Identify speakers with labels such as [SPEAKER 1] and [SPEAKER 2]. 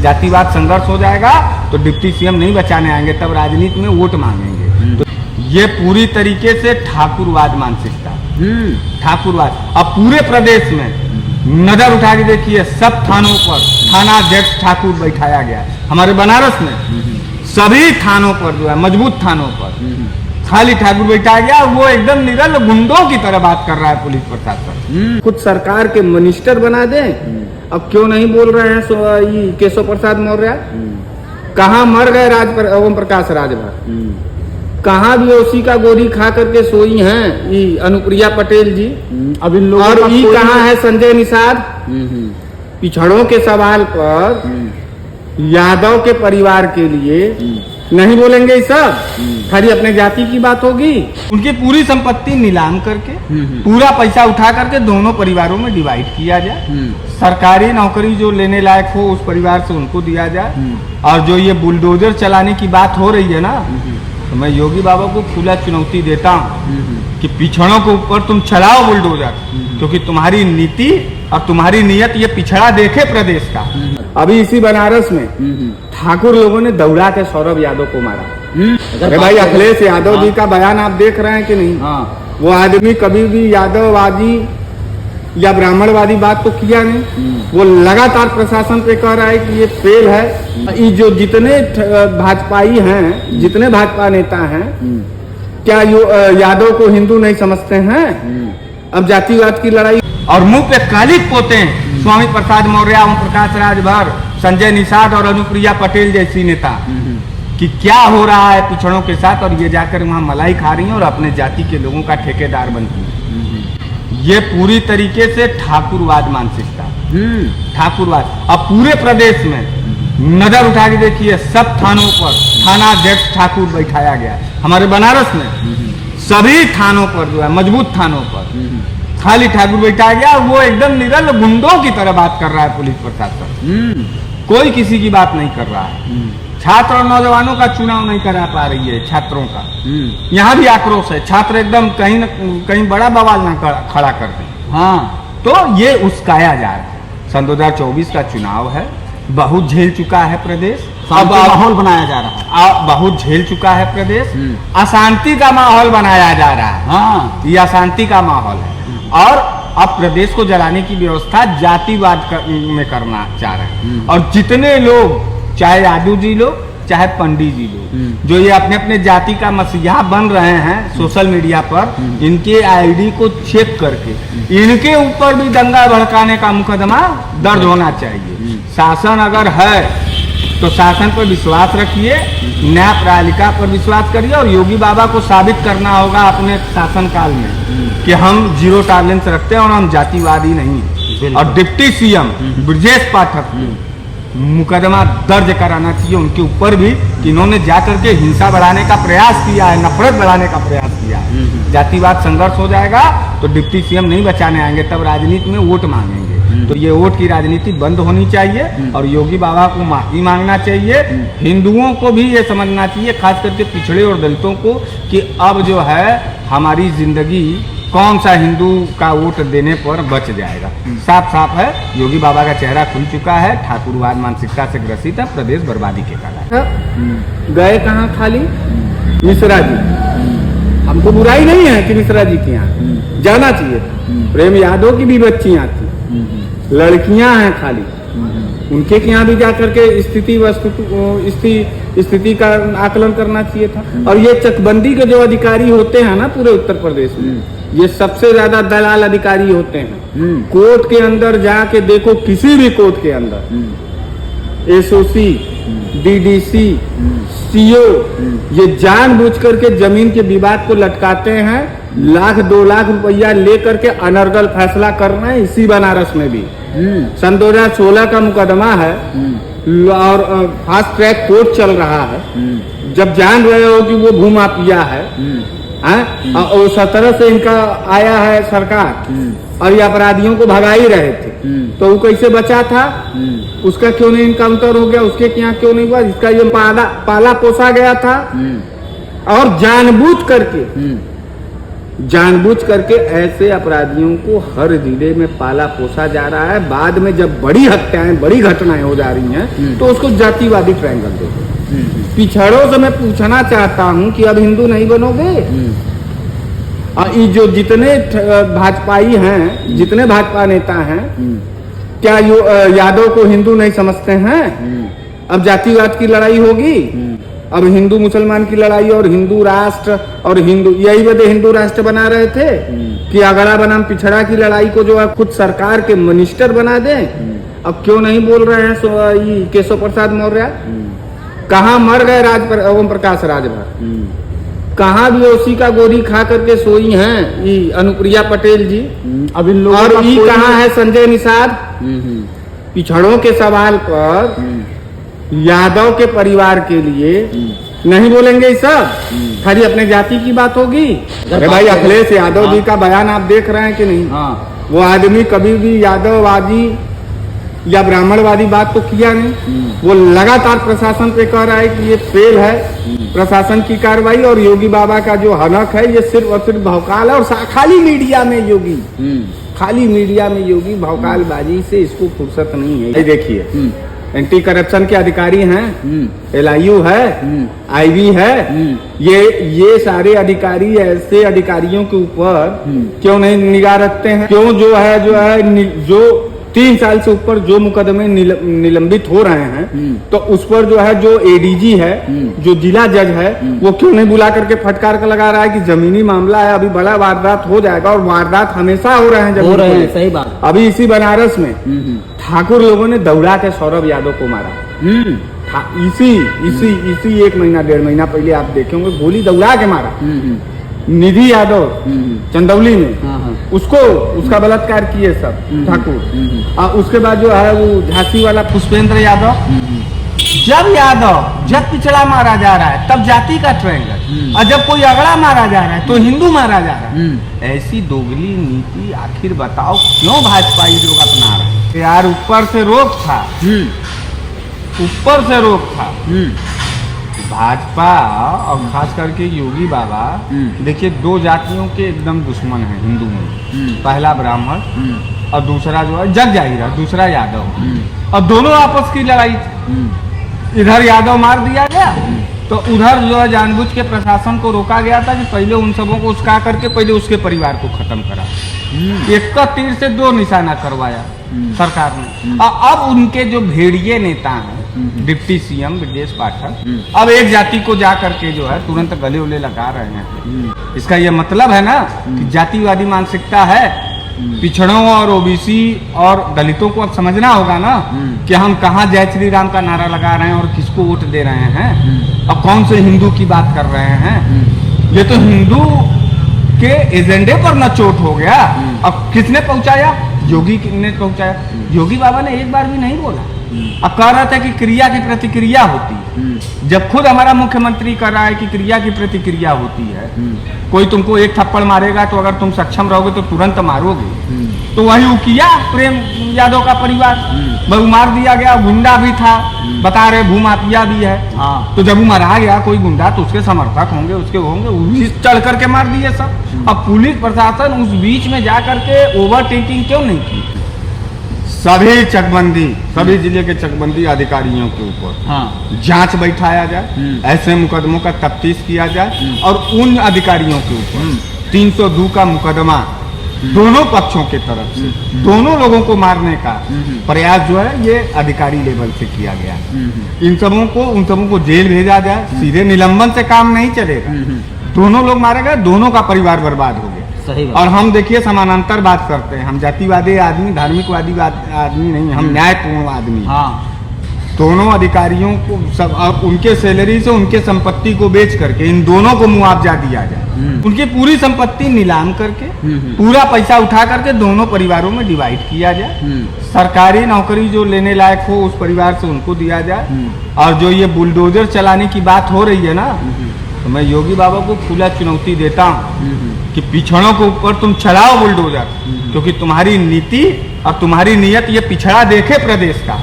[SPEAKER 1] जातिवाद संघर्ष हो जाएगा तो डिप्टी सीएम नहीं बचाने आएंगे, तब राजनीति में वोट मांगेंगे। तो ये पूरी तरीके से ठाकुरवाद मानसिकता, ठाकुरवाद। अब पूरे प्रदेश में नजर उठा के देखिए, सब थानों पर थानाध्यक्ष ठाकुर बैठाया गया है। हमारे बनारस में सभी थानों पर जो है, मजबूत थानों पर खाली ठाकुर बैठाया गया। वो एकदम निरल गुंडों की तरह बात कर रहा है पुलिस प्रशासन। खुद सरकार के मिनिस्टर बना दें। अब क्यों नहीं बोल रहे हैं केशव प्रसाद मौर्य? कहाँ मर गए ओम प्रकाश राजभर? कहाँ भी ओसी का गोली खा करके सोई हैं अनुप्रिया पटेल जी।
[SPEAKER 2] अब इन लोगों
[SPEAKER 1] और ये कहाँ है संजय निषाद? पिछड़ों के सवाल पर यादव के परिवार के लिए नहीं बोलेंगे ये सब, खाली अपने जाति की बात होगी। उनकी पूरी संपत्ति नीलाम करके पूरा पैसा उठा करके दोनों परिवारों में डिवाइड किया जाए। सरकारी नौकरी जो लेने लायक हो उस परिवार से उनको दिया जाए। और जो ये बुलडोजर चलाने की बात हो रही है ना, तो मैं योगी बाबा को खुला चुनौती देता हूँ कि पिछड़ों के ऊपर तुम चलाओ बुलडोजर, क्योंकि तुम्हारी नीति और तुम्हारी नियत ये पिछड़ा देखे प्रदेश का। अभी इसी बनारस में ठाकुर लोगों ने दौड़ा के सौरभ यादव को मारा। अरे भाई, अखिलेश यादव जी का बयान आप देख रहे हैं कि नहीं? वो आदमी कभी भी यादववादी या ब्राह्मणवादी बात तो किया नहीं। वो लगातार प्रशासन पे कह रहा है कि ये फेल है। ये जो जितने भाजपाई हैं, जितने भाजपा नेता हैं, क्या यादव को हिंदू नहीं समझते हैं? अब जातिवाद की लड़ाई और मुंह पे कालिक पोते हैं स्वामी प्रसाद मौर्य, ओम प्रकाश राजभर, संजय निषाद और अनुप्रिया पटेल जैसी नेता कि क्या हो रहा है पिछड़ों के साथ, और ये जाकर वहां मलाई खा रही हैं और अपने जाति के लोगों का ठेकेदार बनती है। ये पूरी तरीके से ठाकुरवाद मानसिकता, ठाकुरवाद। अब पूरे प्रदेश में नजर उठा के देखिए, सब थानों पर थानाध्यक्ष ठाकुर बैठाया गया है। हमारे बनारस में सभी थानों पर जो है, मजबूत थानों पर खाली ठाकुर बैठाया गया। वो एकदम निरल गुंडों की तरह बात कर रहा है पुलिस प्रशासन। कोई किसी की बात नहीं कर रहा है। छात्र और नौजवानों का चुनाव नहीं करा पा रही है, छात्रों का। यहाँ भी आक्रोश है, छात्र एकदम कहीं न कहीं बड़ा बवाल ना खड़ा कर दें। तो ये उस्काया जा रहा है। सन 2024 का चुनाव है, बहुत झेल चुका है प्रदेश।
[SPEAKER 2] अब माहौल बनाया जा रहा है,
[SPEAKER 1] बहुत झेल चुका है प्रदेश। अशांति का माहौल बनाया जा रहा है। ये अशांति का माहौल है। और अब प्रदेश को जलाने की व्यवस्था जातिवाद में करना चाह रहे हैं। और जितने लोग, चाहे यादव जी लोग, चाहे पंडित जी लोग, जो ये अपने अपने जाति का मसीहा बन रहे हैं सोशल मीडिया पर, इनके आईडी को चेक करके इनके ऊपर भी दंगा भड़काने का मुकदमा दर्ज होना चाहिए। शासन अगर है तो शासन पर विश्वास रखिए, न्यायपालिका पर विश्वास करिए। और योगी बाबा को साबित करना होगा अपने शासनकाल में कि हम जीरो टॉलरेंस रखते हैं और हम जातिवादी नहीं। और डिप्टी सीएम ब्रजेश पाठक मुकदमा दर्ज कराना चाहिए उनके ऊपर भी कि इन्होंने जाकर के हिंसा बढ़ाने का प्रयास किया है, नफरत बढ़ाने का प्रयास किया है। जातिवाद संघर्ष हो जाएगा तो डिप्टी सीएम नहीं बचाने आएंगे, तब राजनीति में वोट मांगेंगे। तो ये वोट की राजनीति बंद होनी चाहिए और योगी बाबा को माफी मांगना चाहिए। हिंदुओं को भी ये समझना चाहिए, खास करके पिछड़े और दलितों को, कि अब जो है हमारी जिंदगी कौन सा हिंदू का वोट देने पर बच जाएगा। साफ साफ है, योगी बाबा का चेहरा खुल चुका है। ठाकुरवाद मानसिकता से ग्रसित है, प्रदेश बर्बादी के कारण। गए कहाँ खाली? मिश्रा जी। हमको बुराई नहीं है कि मिश्रा जी के यहाँ जाना चाहिए। प्रेम यादव की भी बच्चियां थी, लड़कियां हैं खाली, उनके यहाँ भी जाकर के स्थिति का आकलन करना चाहिए था। और ये चकबंदी के जो अधिकारी होते हैं ना पूरे उत्तर प्रदेश में, ये सबसे ज्यादा दलाल अधिकारी होते हैं। कोर्ट के अंदर जाके देखो, किसी भी कोर्ट के अंदर एसओसी, डीडीसी, सीओ, ये जानबूझ करके जमीन के विवाद को लटकाते हैं। 1-2 लाख रुपया लेकर के अनर्गल फैसला कर रहे हैं। इसी बनारस में भी सन 2016 का मुकदमा है और फास्ट ट्रैक कोर्ट चल रहा है। जब जान रहे हो कि वो भूमाफिया है, और 17 से इनका आया है सरकार और ये अपराधियों को भगा ही रहे थे, तो वो कैसे बचा था? उसका क्यों नहीं इनकाउंटर हो गया? उसके यहाँ क्यों नहीं हुआ? इसका ये पाला पोसा गया था। और जानबूझ करके जानबूझ करके ऐसे अपराधियों को हर जिले में पाला पोसा जा रहा है। बाद में जब बड़ी हत्याएं, बड़ी घटनाएं हो जा रही हैं तो उसको जातिवादी ट्रायंगल देते। पिछड़ों से मैं पूछना चाहता हूं कि अब हिंदू नहीं बनोगे? ये जो जितने भाजपाई हैं, जितने भाजपा नेता हैं, क्या यादव को हिंदू नहीं समझते हैं? अब जातिवाद की लड़ाई होगी, अब हिंदू मुसलमान की लड़ाई और हिंदू राष्ट्र और हिंदू, यही वजह हिंदू राष्ट्र बना रहे थे कि अगड़ा बनाम पिछड़ा की लड़ाई को जो है खुद सरकार के मिनिस्टर बना दें। अब क्यों नहीं बोल रहे हैं केशव प्रसाद मौर्य? कहाँ मर गए ओम प्रकाश राजभर? कहाँ बेहोशी का गोली खा करके सोई हैं ये अनुप्रिया पटेल जी?
[SPEAKER 2] अब इन लोगों
[SPEAKER 1] और
[SPEAKER 2] का
[SPEAKER 1] ये
[SPEAKER 2] कोई-
[SPEAKER 1] कहाँ है संजय निषाद? पिछड़ों के सवाल पर यादव के परिवार के लिए नहीं बोलेंगे ये सब? खाली अपने जाति की बात होगी? अरे भाई, अखिलेश यादव जी का बयान आप देख रहे हैं कि नहीं?
[SPEAKER 2] हाँ,
[SPEAKER 1] वो आदमी कभी भी यादववादी या ब्राह्मणवादी बात तो किया नहीं। वो लगातार प्रशासन पे कह रहा है कि ये फेल है प्रशासन की कार्रवाई, और योगी बाबा का जो हनक है ये सिर्फ और सिर्फ भौकाल है। और खाली मीडिया में योगी, खाली मीडिया में योगी भौकालबाजी से इसको फुर्सत नहीं है। ये देखिए, एंटी करप्शन के अधिकारी हैं, LIU है, IB है, ये सारे अधिकारी ऐसे अधिकारियों के ऊपर क्यों नहीं निगाह रखते हैं? क्यों जो है 3 साल से ऊपर जो मुकदमे निलंबित हो रहे हैं, तो उस पर जो है जो ADG है, जो जिला जज है, वो क्यों नहीं बुला करके फटकार कर लगा रहा है कि जमीनी मामला है, अभी बड़ा वारदात हो जाएगा। और वारदात हमेशा हो रहे हैं,
[SPEAKER 2] हो रहे हैं, सही बात।
[SPEAKER 1] अभी इसी बनारस में ठाकुर लोगों ने दौड़ा के सौरभ यादव को मारा। इसी 1 महीना 1.5 महीना पहले आप देखे होंगे, गोली दौड़ा के मारा। निधि यादव चंदौली में, उसको उसका बलात्कार किए सब ठाकुर। और उसके बाद जो है वो झांसी वाला पुष्पेंद्र यादव, जब पिछड़ा मारा जा रहा है तब जाति का ट्रायंगल, और जब कोई अगड़ा मारा जा रहा है तो हिंदू मारा जा रहा है। ऐसी दोगली नीति आखिर बताओ क्यों भाजपाई लोग अपना रहे हैं? यार ऊपर से रोक था, ऊपर से रोक था। भाजपा और खास करके योगी बाबा, देखिए 2 जातियों के एकदम दुश्मन हैं हिंदू में। पहला ब्राह्मण और दूसरा जो है जग जाहिर है, दूसरा यादव। और दोनों आपस की लड़ाई थी। इधर यादव मार दिया गया तो उधर जो है जानबूझ के प्रशासन को रोका गया था कि पहले उन सबों को उसका करके पहले उसके परिवार को खत्म करा। एक का तीर से 2 निशाना करवाया सरकार ने। और अब उनके जो भेड़िए नेता हैं, डिप्टी CM ब्रजेश पाठक, अब एक जाति को जा करके जो है तुरंत गले उले लगा रहे हैं। इसका यह मतलब है ना कि जातिवादी मानसिकता है। पिछड़ों और OBC और दलितों को अब समझना होगा ना कि हम कहाँ जय श्री राम का नारा लगा रहे हैं और किसको वोट दे रहे हैं, अब कौन से हिंदू की बात कर रहे हैं। ये तो हिंदू के एजेंडे पर न चोट हो गया। अब किसने पहुंचाया? योगी ने पहुंचाया। योगी बाबा ने एक बार भी नहीं बोला। अब कह रहा था कि क्रिया की प्रतिक्रिया होती है। जब खुद हमारा मुख्यमंत्री कह रहा है कि क्रिया की प्रतिक्रिया होती है, कोई तुमको एक थप्पड़ मारेगा तो अगर तुम सक्षम रहोगे तो तुरंत मारोगे। तो वही वो किया प्रेम यादव का परिवार, बहु मार दिया गया। गुंडा भी था, बता रहे भूमाफिया भी है। तो जब वो मारा गया कोई गुंडा तो उसके समर्थक होंगे, उसके होंगे, वो चढ़ करके मार दिए सब। अब पुलिस प्रशासन उस बीच में जा करके ओवरटेकिंग क्यों नहीं की? सभी चकबंदी, सभी जिले के चकबंदी अधिकारियों के ऊपर जांच बैठाया जाए, ऐसे मुकदमों का तफ्तीश किया जाए, और उन अधिकारियों के ऊपर 302 का मुकदमा दोनों पक्षों के तरफ से दोनों लोगों को मारने का प्रयास जो है ये अधिकारी लेवल से किया गया। उन सबों को जेल भेजा जाए। सीधे निलंबन से काम नहीं चलेगा। दोनों लोग मारे गए, दोनों का परिवार बर्बाद हो गया।
[SPEAKER 2] सही बात।
[SPEAKER 1] और हम देखिए समानांतर बात करते हैं, हम जातिवादी आदमी, धार्मिकवादी आदमी नहीं, हम न्यायपूर्ण आदमी। दोनों अधिकारियों को सब उनके सैलरी से उनके संपत्ति को बेच करके इन दोनों को मुआवजा दिया जाए। उनकी पूरी संपत्ति नीलाम करके पूरा पैसा उठा करके दोनों परिवारों में डिवाइड किया जाए। सरकारी नौकरी जो लेने लायक हो उस परिवार से उनको दिया जाए। और जो ये बुलडोजर चलाने की बात हो रही है ना, तो मैं योगी बाबा को खुला चुनौती देता हूँ कि पिछड़ों के ऊपर तुम चलाओ बुलडोजर, क्योंकि तुम्हारी नीति और तुम्हारी नीयत ये पिछड़ा देखे प्रदेश का